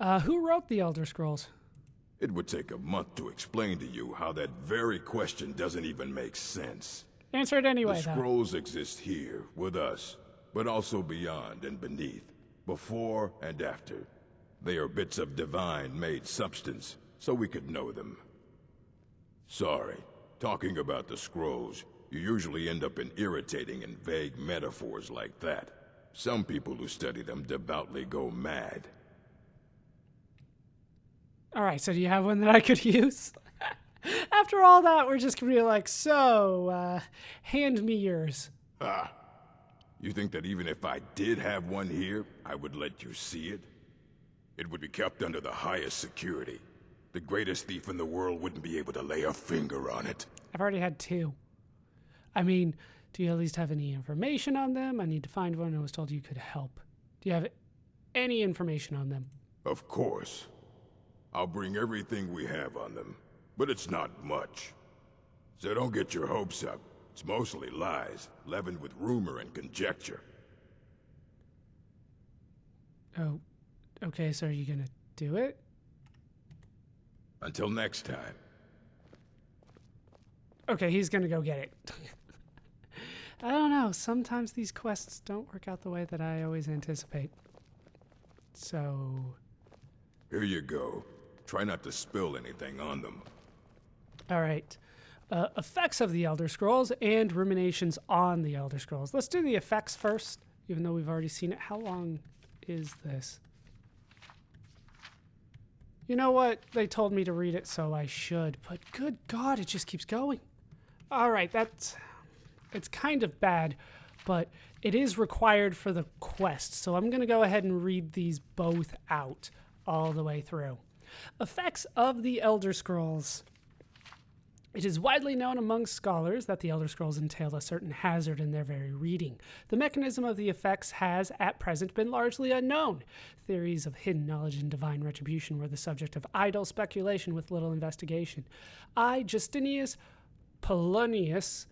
Who wrote the Elder Scrolls? It would take a month to explain to you how that very question doesn't even make sense. Answer it anyway, The though. scrolls exist here, with us, but also beyond and beneath, before and after. They are bits of divine-made substance, so we could know them. Sorry, talking about the scrolls, you usually end up in irritating and vague metaphors like that. Some people who study them devoutly go mad. All right, so do you have one that I could use? After all that, we're just gonna be like, so, hand me yours. You think that even if I did have one here, I would let you see it? It would be kept under the highest security. The greatest thief in the world wouldn't be able to lay a finger on it. I've already had 2. I mean, do you at least have any information on them? I need to find one. I was told you could help. Do you have any information on them? Of course. I'll bring everything we have on them, but it's not much. So don't get your hopes up. It's mostly lies, leavened with rumor and conjecture. Oh, okay, so are you gonna do it? Until next time. Okay, he's gonna go get it. I don't know, sometimes these quests don't work out the way that I always anticipate. So... Here you go. Try not to spill anything on them. All right. Effects of the Elder Scrolls and ruminations on the Elder Scrolls. Let's do the effects first, even though we've already seen it. How long is this? You know what? They told me to read it, so I should. But good God, it just keeps going. All right, it's kind of bad, but it is required for the quest. So I'm going to go ahead and read these both out all the way through. Effects of the Elder Scrolls. It is widely known among scholars that the Elder Scrolls entail a certain hazard in their very reading. The mechanism of the effects has, at present, been largely unknown. Theories of hidden knowledge and divine retribution were the subject of idle speculation with little investigation. I, Justinius Polonius,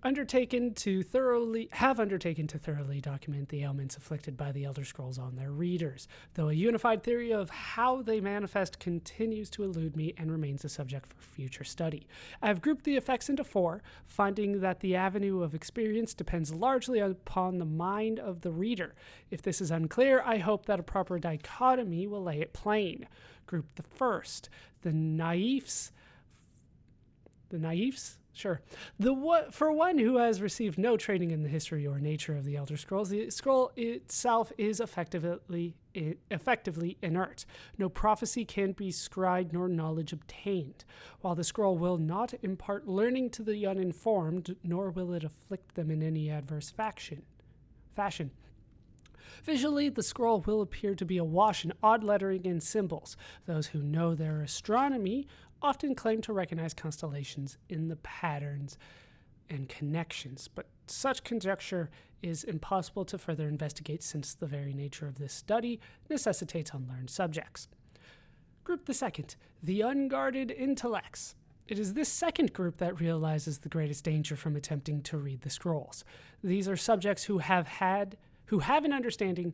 have undertaken to thoroughly document the ailments afflicted by the Elder Scrolls on their readers, though a unified theory of how they manifest continues to elude me and remains a subject for future study. I have grouped the effects into 4, finding that the avenue of experience depends largely upon the mind of the reader. If this is unclear, I hope that a proper dichotomy will lay it plain. Group the first, the naifs? Sure. For one who has received no training in the history or nature of the Elder Scrolls, the scroll itself is effectively inert. No prophecy can be scribed nor knowledge obtained. While the scroll will not impart learning to the uninformed, nor will it afflict them in any adverse fashion. Visually, the scroll will appear to be awash in odd lettering and symbols. Those who know their astronomy often claim to recognize constellations in the patterns and connections, but such conjecture is impossible to further investigate since the very nature of this study necessitates unlearned subjects. Group the second, the unguarded intellects. It is this second group that realizes the greatest danger from attempting to read the scrolls. These are subjects who have an understanding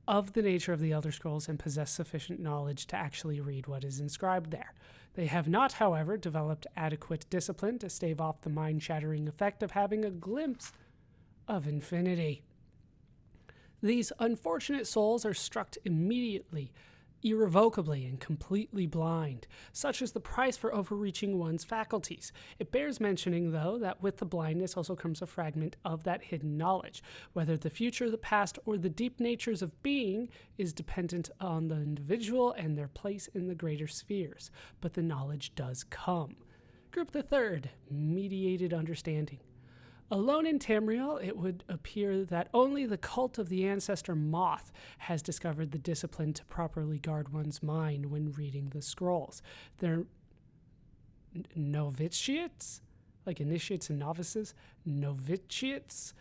of the nature of the Elder Scrolls and possess sufficient knowledge to actually read what is inscribed there. They have not, however, developed adequate discipline to stave off the mind-shattering effect of having a glimpse of infinity. These unfortunate souls are struck immediately, irrevocably, and completely blind. Such is the price for overreaching one's faculties. It bears mentioning, though, that with the blindness also comes a fragment of that hidden knowledge. Whether the future, the past, or the deep natures of being is dependent on the individual and their place in the greater spheres. But the knowledge does come. Group the third, mediated understanding. Alone in Tamriel, it would appear that only the cult of the ancestor Moth has discovered the discipline to properly guard one's mind when reading the scrolls. Their novitiates, like initiates and novices, novitiates,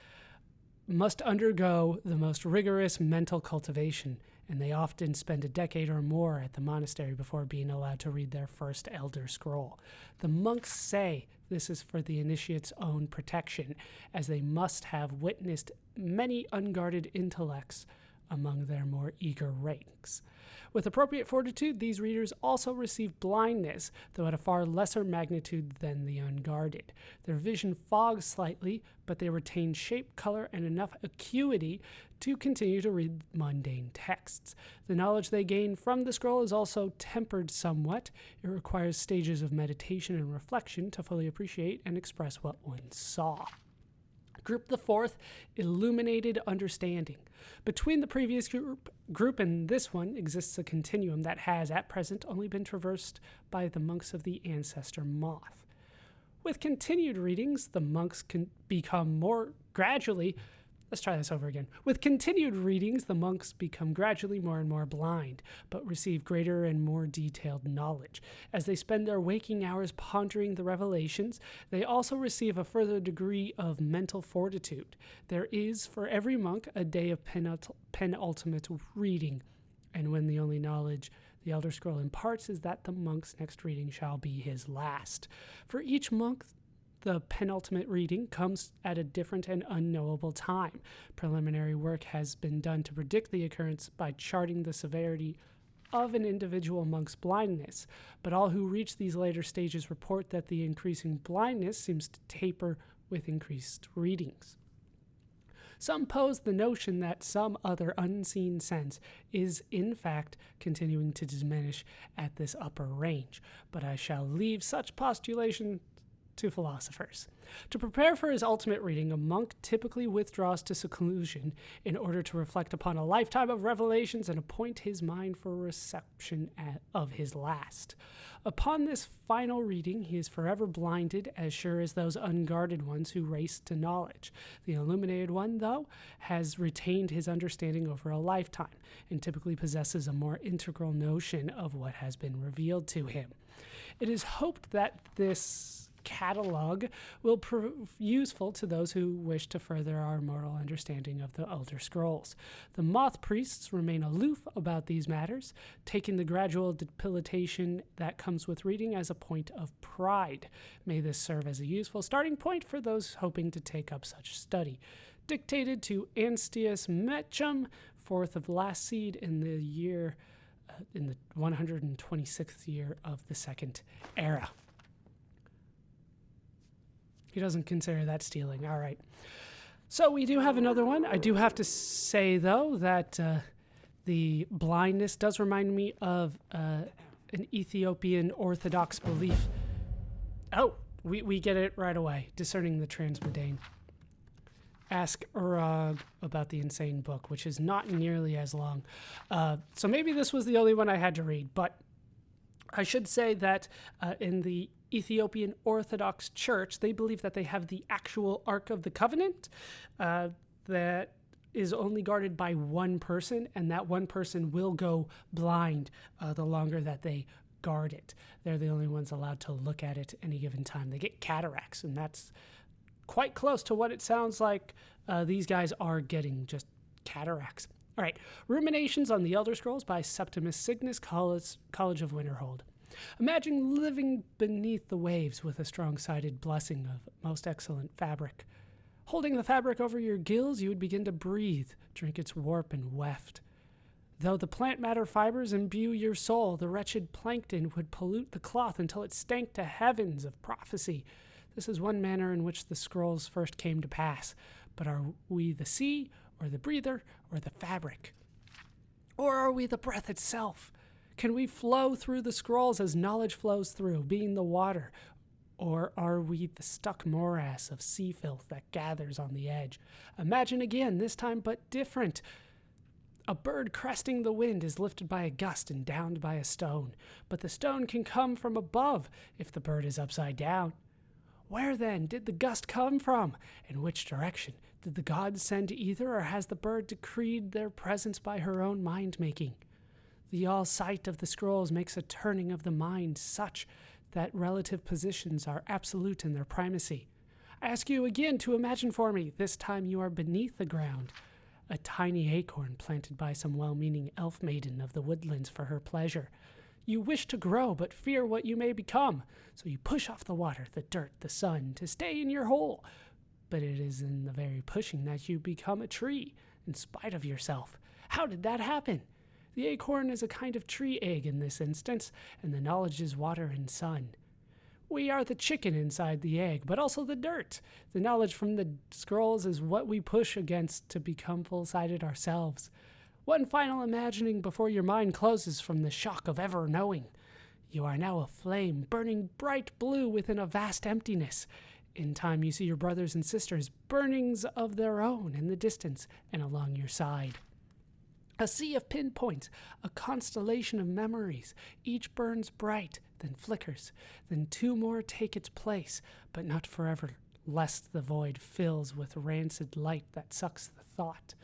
must undergo the most rigorous mental cultivation, and they often spend a decade or more at the monastery before being allowed to read their first Elder Scroll. The monks say this is for the initiate's own protection, as they must have witnessed many unguarded intellects among their more eager ranks. With appropriate fortitude, these readers also receive blindness, though at a far lesser magnitude than the unguarded. Their vision fogs slightly, but they retain shape, color, and enough acuity to continue to read mundane texts. The knowledge they gain from the scroll is also tempered somewhat. It requires stages of meditation and reflection to fully appreciate and express what one saw. Group the fourth, illuminated understanding. Between the previous group and this one exists a continuum that has, at present, only been traversed by the monks of the ancestor moth. With continued readings, the monks can become more gradually... Let's try this over again. With continued readings, the monks become gradually more and more blind, but receive greater and more detailed knowledge. As they spend their waking hours pondering the revelations, they also receive a further degree of mental fortitude. There is, for every monk, a day of penultimate reading, and when the only knowledge the Elder Scroll imparts is that the monk's next reading shall be his last. For each monk, the penultimate reading comes at a different and unknowable time. Preliminary work has been done to predict the occurrence by charting the severity of an individual monk's blindness, but all who reach these later stages report that the increasing blindness seems to taper with increased readings. Some pose the notion that some other unseen sense is, in fact, continuing to diminish at this upper range, but I shall leave such postulation to philosophers. To prepare for his ultimate reading, a monk typically withdraws to seclusion in order to reflect upon a lifetime of revelations and appoint his mind for reception of his last. Upon this final reading, he is forever blinded, as sure as those unguarded ones who race to knowledge. The illuminated one, though, has retained his understanding over a lifetime, and typically possesses a more integral notion of what has been revealed to him. It is hoped that this catalog will prove useful to those who wish to further our moral understanding of the Elder Scrolls. The moth priests remain aloof about these matters, taking the gradual debilitation that comes with reading as a point of pride. May this serve as a useful starting point for those hoping to take up such study. Dictated to Anstius Metchum, 4th of last seed in the 126th year of the Second Era. He doesn't consider that stealing. All right. So we do have another one. I do have to say, though, that the blindness does remind me of an Ethiopian Orthodox belief. Oh, we get it right away. Discerning the Transmundane. Ask Urag about the Insane Book, which is not nearly as long. So maybe this was the only one I had to read, but I should say that in the Ethiopian Orthodox Church, they believe that they have the actual Ark of the Covenant that is only guarded by one person, and that one person will go blind the longer that they guard it. They're the only ones allowed to look at it at any given time. They get cataracts, and that's quite close to what it sounds like these guys are getting, just cataracts. All right, Ruminations on the Elder Scrolls by Septimus Cygnus, College of Winterhold. Imagine living beneath the waves with a strong-sided blessing of most excellent fabric. Holding the fabric over your gills, you would begin to breathe, drink its warp and weft. Though the plant matter fibers imbue your soul, the wretched plankton would pollute the cloth until it stank to heavens of prophecy. This is one manner in which the scrolls first came to pass. But are we the sea, or the breather, or the fabric? Or are we the breath itself? Can we flow through the scrolls as knowledge flows through, being the water? Or are we the stuck morass of sea filth that gathers on the edge? Imagine again, this time but different. A bird cresting the wind is lifted by a gust and downed by a stone, but the stone can come from above if the bird is upside down. Where then did the gust come from? In which direction? Did the gods send either, or has the bird decreed their presence by her own mind-making? The all-sight of the scrolls makes a turning of the mind such that relative positions are absolute in their primacy. I ask you again to imagine for me, this time you are beneath the ground, a tiny acorn planted by some well-meaning elf maiden of the woodlands for her pleasure. You wish to grow, but fear what you may become, so you push off the water, the dirt, the sun, to stay in your hole. But it is in the very pushing that you become a tree, in spite of yourself. How did that happen? The acorn is a kind of tree egg in this instance, and the knowledge is water and sun. We are the chicken inside the egg, but also the dirt. The knowledge from the scrolls is what we push against to become full-sided ourselves. One final imagining before your mind closes from the shock of ever knowing. You are now a flame burning bright blue within a vast emptiness. In time you see your brothers and sisters, burnings of their own in the distance and along your side. A sea of pinpoints, a constellation of memories. Each burns bright, then flickers. Then two more take its place, but not forever, lest the void fills with rancid light that sucks the thought.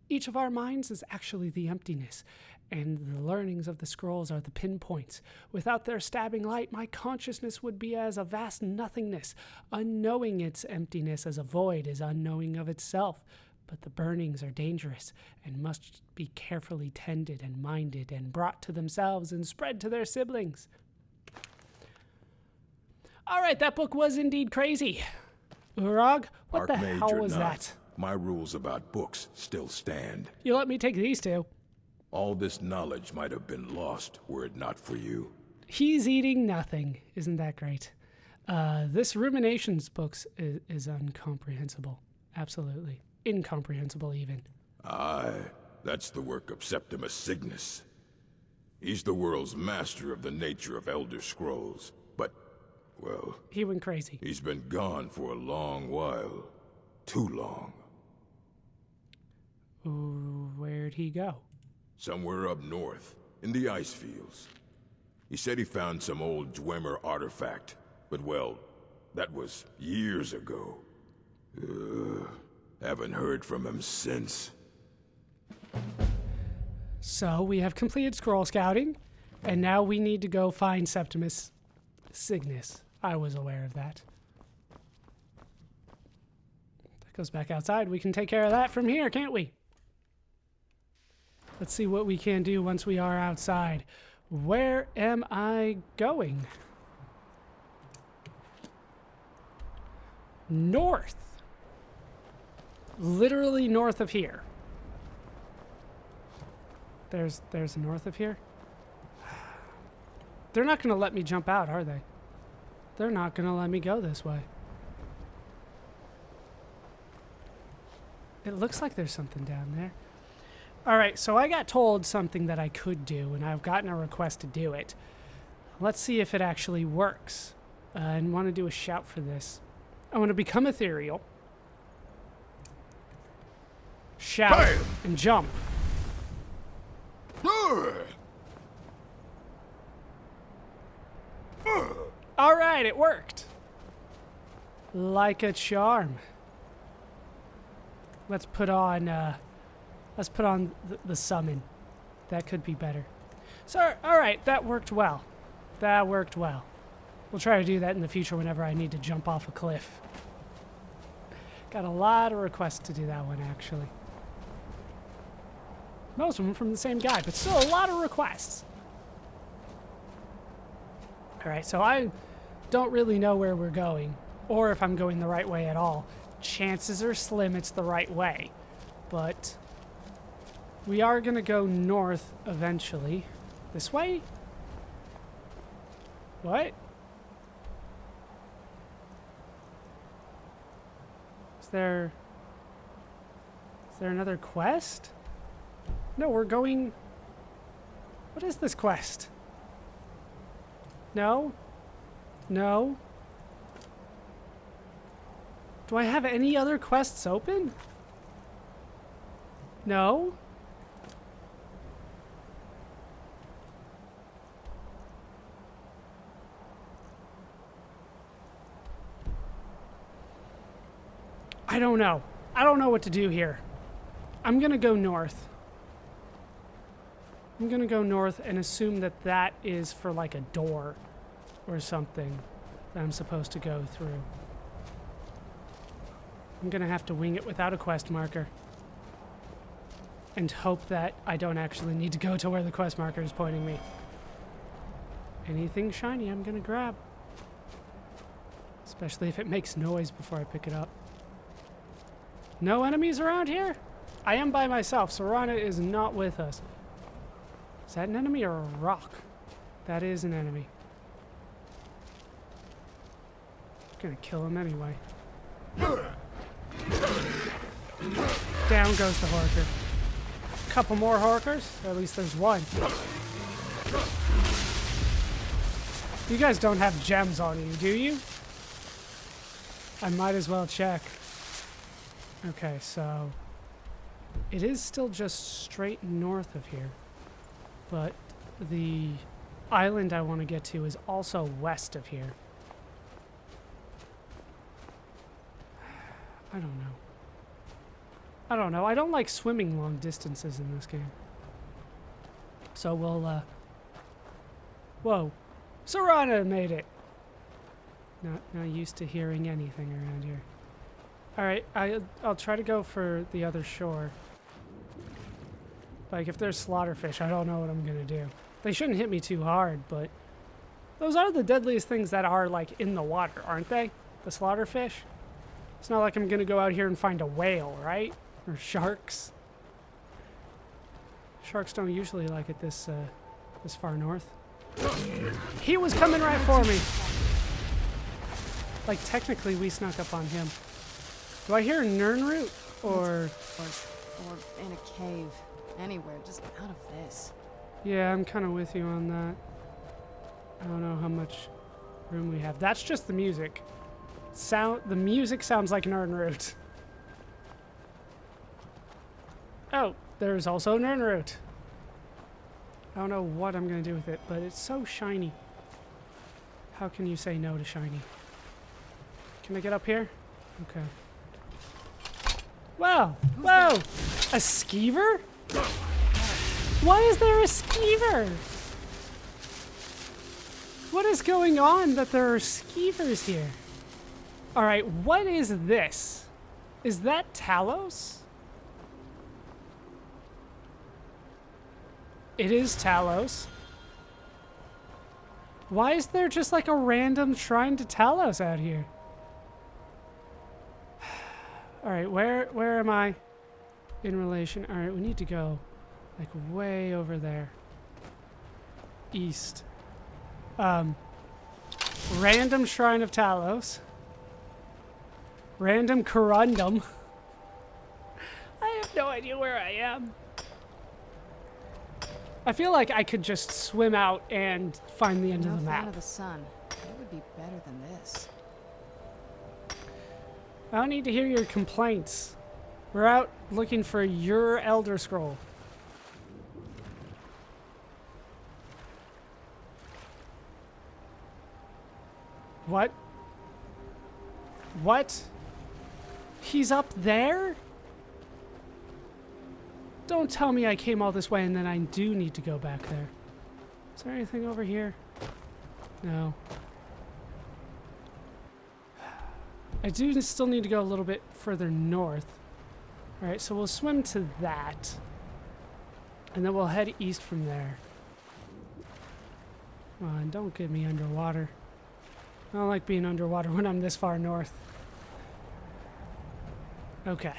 Each of our minds is actually the emptiness, and the learnings of the scrolls are the pinpoints. Without their stabbing light, my consciousness would be as a vast nothingness, unknowing its emptiness as a void is unknowing of itself. But the burnings are dangerous and must be carefully tended and minded and brought to themselves and spread to their siblings. All right, that book was indeed crazy. Urag, what the hell was that? My rules about books still stand. You let me take these two. All this knowledge might have been lost were it not for you. He's eating nothing. Isn't that great? This Ruminations books is incomprehensible. Absolutely. Incomprehensible even. Aye, that's the work of Septimus Cygnus. He's the world's master of the nature of Elder Scrolls. But, well... he went crazy. He's been gone for a long while. Too long. Ooh, where'd he go? Somewhere up north, in the ice fields. He said he found some old Dwemer artifact, but well, that was years ago. Haven't heard from him since. So we have completed scroll scouting, and now we need to go find Septimus Cygnus. I was aware of that. That goes back outside. We can take care of that from here, can't we? Let's see what we can do once we are outside. Where am I going? North. Literally north of here. There's north of here. They're not going to let me jump out, are they? They're not going to let me go this way. It looks like there's something down there. All right, so I got told something that I could do, and I've gotten a request to do it. Let's see if it actually works. I want to do a shout for this. I want to become ethereal. Shout Bam! and jump. All right, it worked. Like a charm. Let's put on the summon. That could be better. So, all right, that worked well. That worked well. We'll try to do that in the future whenever I need to jump off a cliff. Got a lot of requests to do that one, actually. Most of them from the same guy, but still a lot of requests. All right, so I don't really know where we're going, or if I'm going the right way at all. Chances are slim it's the right way, but we are going to go north eventually. This way? What? Is there another quest? No, we're going... What is this quest? No? No? Do I have any other quests open? No? I don't know. I don't know what to do here. I'm gonna go north. I'm gonna go north and assume that that is for like a door or something that I'm supposed to go through. I'm gonna have to wing it without a quest marker and hope that I don't actually need to go to where the quest marker is pointing me. Anything shiny I'm gonna grab. Especially if it makes noise before I pick it up. No enemies around here? I am by myself. Serana is not with us. Is that an enemy or a rock? That is an enemy. Gonna kill him anyway. Down goes the Horker. Couple more Horkers? Or at least there's one. You guys don't have gems on you, do you? I might as well check. Okay, so it is still just straight north of here, but the island I want to get to is also west of here. I don't know. I don't like swimming long distances in this game. So we'll, whoa. Serana made it! Not used to hearing anything around here. Alright, I'll try to go for the other shore. Like, if there's slaughterfish, I don't know what I'm gonna do. They shouldn't hit me too hard, but those are the deadliest things that are, like, in the water, aren't they? The slaughterfish? It's not like I'm gonna go out here and find a whale, right? Or sharks. Sharks don't usually like it this far north. He was coming right for me! Like, technically, we snuck up on him. Do I hear a Nernroot? Or in a cave. Anywhere, just out of this. Yeah, I'm kind of with you on that. I don't know how much room we have. That's just the music. The music sounds like Nernroot. Oh, there's also Nernroot. I don't know what I'm going to do with it, but it's so shiny. How can you say no to shiny? Can I get up here? Okay. Wow! Whoa! A skeever? Why is there a skeever? What is going on that there are skeevers here? Alright, what is this? Is that Talos? It is Talos. Why is there just like a random shrine to Talos out here? Alright, where am I in relation? Alright, we need to go like way over there. East. Random shrine of Talos. Random corundum. I have no idea where I am. I feel like I could just swim out and find the end of the map. Fan of the sun. It would be better than this. I don't need to hear your complaints. We're out looking for your Elder Scroll. What? What? He's up there? Don't tell me I came all this way and then I do need to go back there. Is there anything over here? No. I do still need to go a little bit further north. Alright, so we'll swim to that. And then we'll head east from there. Come on, don't get me underwater. I don't like being underwater when I'm this far north. Okay.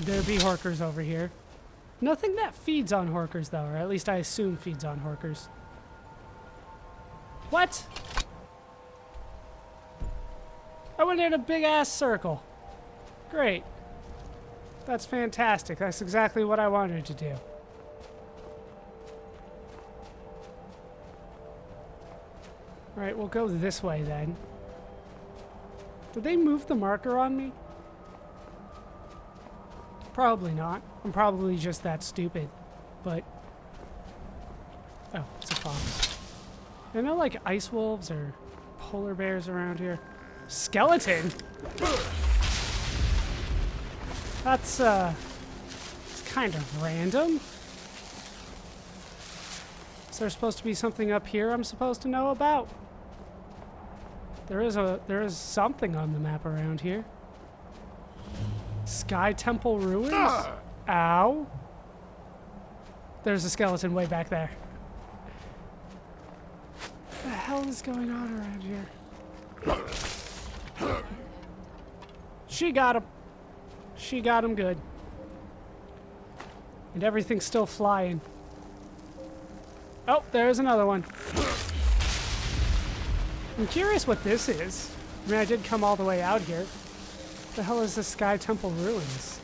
There be Horkers over here. Nothing that feeds on Horkers, though, or at least I assume feeds on Horkers. What? I went in a big-ass circle. Great. That's fantastic. That's exactly what I wanted to do. Alright, we'll go this way, then. Did they move the marker on me? Probably not. I'm probably just that stupid. But... oh, it's a fox. I know, like, ice wolves or polar bears around here. Skeleton? That's, it's kind of random. Is there supposed to be something up here I'm supposed to know about? There is something on the map around here. Sky Temple Ruins? Ow. There's a skeleton way back there. What the hell is going on around here? She got him. She got him good. And everything's still flying. Oh, there's another one. I'm curious what this is. I mean, I did come all the way out here. What the hell is the Sky Temple Ruins?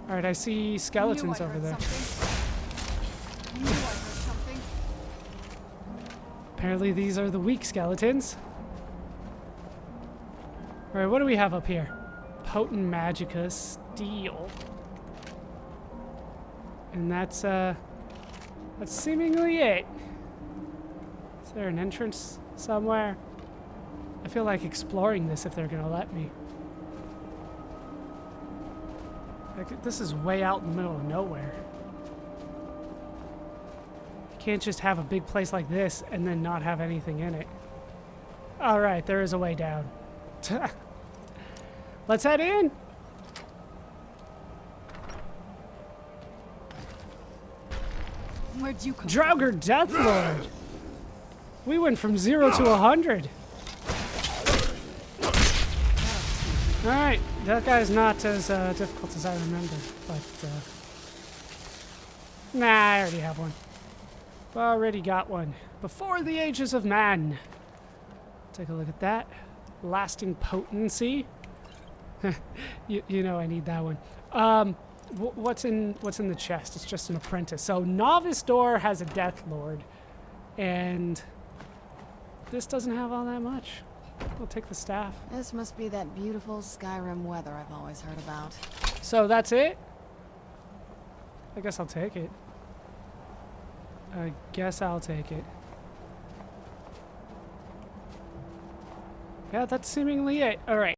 Alright, I see skeletons over there. I knew I heard something. Apparently these are the weak skeletons. Alright, what do we have up here? Potent Magicka Steel. And that's seemingly it. Is there an entrance somewhere? I feel like exploring this if they're gonna let me. Like, this is way out in the middle of nowhere. You can't just have a big place like this and then not have anything in it. Alright, there is a way down. Let's head in! Where'd you come Draugr Deathlord! We went from 0 to 100. Alright, that guy's not as difficult as I remember, but nah, I already have one. Already got one. Before the Ages of Man. Take a look at that. Lasting potency. you know I need that one. What's in the chest? It's just an apprentice. So Novice Door has a Death Lord, and this doesn't have all that much. I'll take the staff. This must be that beautiful Skyrim weather I've always heard about. So that's it? I guess I'll take it. Yeah, that's seemingly it. All right.